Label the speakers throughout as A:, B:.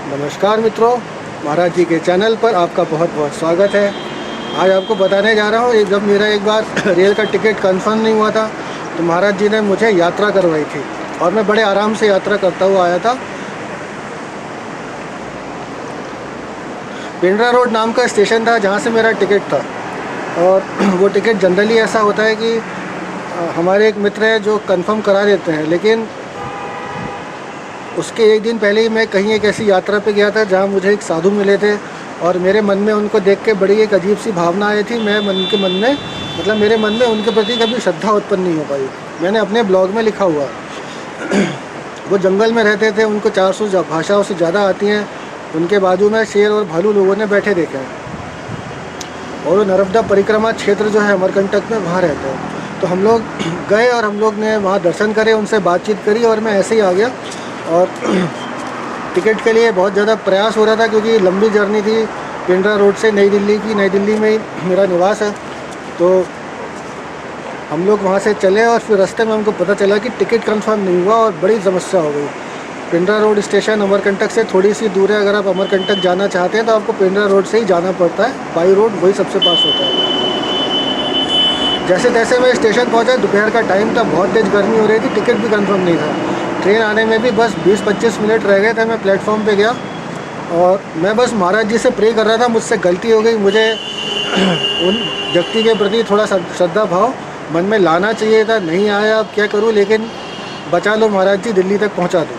A: नमस्कार मित्रों, महाराज जी के चैनल पर आपका बहुत बहुत स्वागत है। आज आपको बताने जा रहा हूँ, जब मेरा एक बार रेल का टिकट कंफर्म नहीं हुआ था तो महाराज जी ने मुझे यात्रा करवाई थी और मैं बड़े आराम से यात्रा करता हुआ आया था। पिंडरा रोड नाम का स्टेशन था जहाँ से मेरा टिकट था। और वो टिकट जनरली ऐसा होता है कि हमारे एक मित्र हैं जो कंफर्म करा देते हैं, लेकिन उसके एक दिन पहले ही मैं कहीं एक ऐसी यात्रा पे गया था जहाँ मुझे एक साधु मिले थे और मेरे मन में उनको देख के बड़ी एक अजीब सी भावना आई थी। मेरे मन में उनके प्रति कभी श्रद्धा उत्पन्न नहीं हो पाई। मैंने अपने ब्लॉग में लिखा हुआ वो जंगल में रहते थे, उनको 400 भाषाओं से ज़्यादा आती हैं। उनके बाजू में शेर और भालू लोगों ने बैठे देखे हैं और वो नर्मदा परिक्रमा क्षेत्र जो है अमरकंटक में, वहाँ रहते हैं। तो हम लोग गए और हम लोग ने वहाँ दर्शन करे, उनसे बातचीत करी और मैं ऐसे ही आ गया। और टिकट के लिए बहुत ज़्यादा प्रयास हो रहा था क्योंकि लंबी जर्नी थी पिंडरा रोड से नई दिल्ली की। नई दिल्ली में ही मेरा निवास है। तो हम लोग वहाँ से चले और फिर रास्ते में हमको पता चला कि टिकट कंफर्म नहीं हुआ और बड़ी समस्या हो गई। पिंडरा रोड स्टेशन अमरकंटक से थोड़ी सी दूर है। अगर आप अमरकंटक जाना चाहते हैं तो आपको पिंडरा रोड से ही जाना पड़ता है। बाई रोड वही सबसे पास होता है। जैसे तैसे मैं स्टेशन पहुँचा, दोपहर का टाइम था, बहुत तेज़ गर्मी हो रही थी, टिकट भी कंफर्म नहीं था। ट्रेन आने में भी बस 20-25 मिनट रह गए थे। मैं प्लेटफॉर्म पे गया और मैं बस महाराज जी से प्रे कर रहा था। मुझसे गलती हो गई, मुझे उन व्यक्ति के प्रति थोड़ा श्रद्धा भाव मन में लाना चाहिए था। नहीं आया, अब क्या करूं, लेकिन बचा लो महाराज जी, दिल्ली तक पहुंचा दो।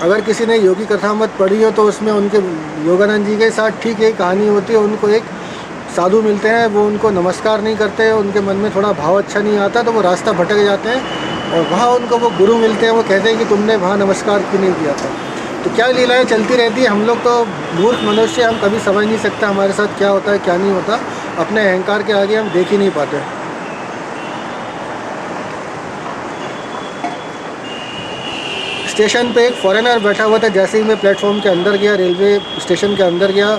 A: अगर किसी ने योगी कथामृत पढ़ी हो तो उसमें उनके योगानंद जी के साथ ठीक यही कहानी होती है। उनको एक साधु मिलते हैं, वो उनको नमस्कार नहीं करते, उनके मन में थोड़ा भाव अच्छा नहीं आता तो वो रास्ता भटक जाते हैं और वहाँ उनको वो गुरु मिलते हैं। वो कहते हैं कि तुमने वहाँ नमस्कार क्यों नहीं किया था। तो क्या लीलाएं चलती रहती है। हम लोग तो मूर्ख मनुष्य, हम कभी समझ नहीं सकते हमारे साथ क्या होता है क्या नहीं होता। अपने अहंकार के आगे हम देख ही नहीं पाते। स्टेशन पे एक फॉरेनर बैठा हुआ था। जैसे ही मैं प्लेटफॉर्म के अंदर गया, रेलवे स्टेशन के अंदर गया,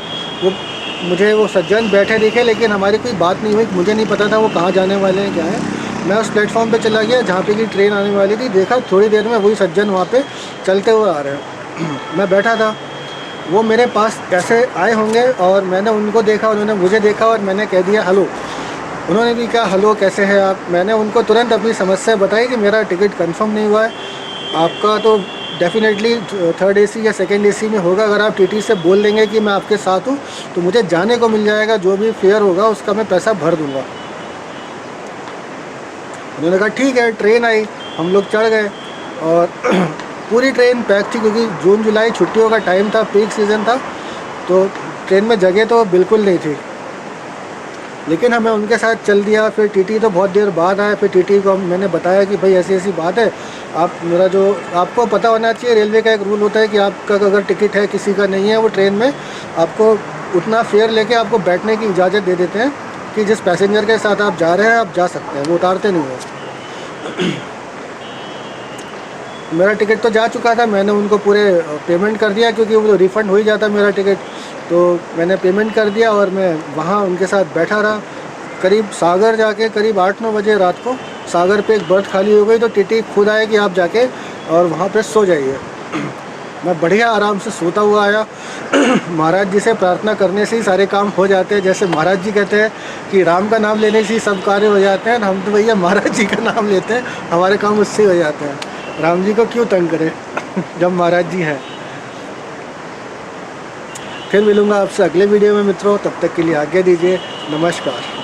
A: मुझे वो सज्जन बैठे दिखे, लेकिन हमारी कोई बात नहीं हुई। मुझे नहीं पता था वो कहाँ जाने वाले हैं, क्या है। मैं उस प्लेटफॉर्म पे चला गया जहाँ पे की ट्रेन आने वाली थी। देखा थोड़ी देर में वही सज्जन वहाँ पे चलते हुए आ रहे हैं। मैं बैठा था, वो मेरे पास कैसे आए होंगे और मैंने उनको देखा, उन्होंने मुझे देखा और मैंने कह दिया हेलो। उन्होंने भी कहा हेलो, कैसे हैं आप। मैंने उनको तुरंत अपनी समस्या बताई कि मेरा टिकट कन्फर्म नहीं हुआ है, आपका तो डेफिनेटली 3rd AC या 2nd AC में होगा। अगर आप TT से बोल देंगे कि मैं आपके साथ हूँ तो मुझे जाने को मिल जाएगा, जो भी फेयर होगा उसका मैं पैसा भर दूँगा। उन्होंने कहा ठीक है। ट्रेन आई, हम लोग चढ़ गए और पूरी ट्रेन पैक थी क्योंकि जून जुलाई छुट्टियों का टाइम था, पीक सीज़न था। तो ट्रेन में जगह तो बिल्कुल नहीं थी, लेकिन हमें उनके साथ चल दिया। फिर TT तो बहुत देर बाद आया। फिर TT को मैंने बताया कि भाई ऐसी ऐसी बात है, आपको पता होना चाहिए। रेलवे का एक रूल होता है कि आपका अगर टिकट है, किसी का नहीं है, वो ट्रेन में आपको उतना फेयर लेके आपको बैठने की इजाज़त दे देते हैं कि जिस पैसेंजर के साथ आप जा रहे हैं आप जा सकते हैं, वो उतारते नहीं हैं। मेरा टिकट तो जा चुका था, मैंने उनको पूरे पेमेंट कर दिया क्योंकि वो रिफ़ंड हो ही जाता मेरा टिकट। तो मैंने पेमेंट कर दिया और मैं वहाँ उनके साथ बैठा रहा। करीब सागर जाके करीब 8-9 बजे रात को सागर पे एक बर्थ खाली हो गई। तो TT खुद आए कि आप जाके और वहाँ पे सो जाइए। मैं बढ़िया आराम से सोता हुआ आया। महाराज जी से प्रार्थना करने से ही सारे काम हो जाते हैं। जैसे महाराज जी कहते हैं कि राम का नाम लेने से ही सब कार्य हो जाते हैं, हम तो भैया महाराज जी का नाम लेते हैं, हमारे काम उससे हो जाते हैं। राम जी को क्यों तंग करें जब महाराज जी हैं। फिर मिलूँगा आपसे अगले वीडियो में मित्रों, तब तक के लिए आज्ञा दीजिए। नमस्कार।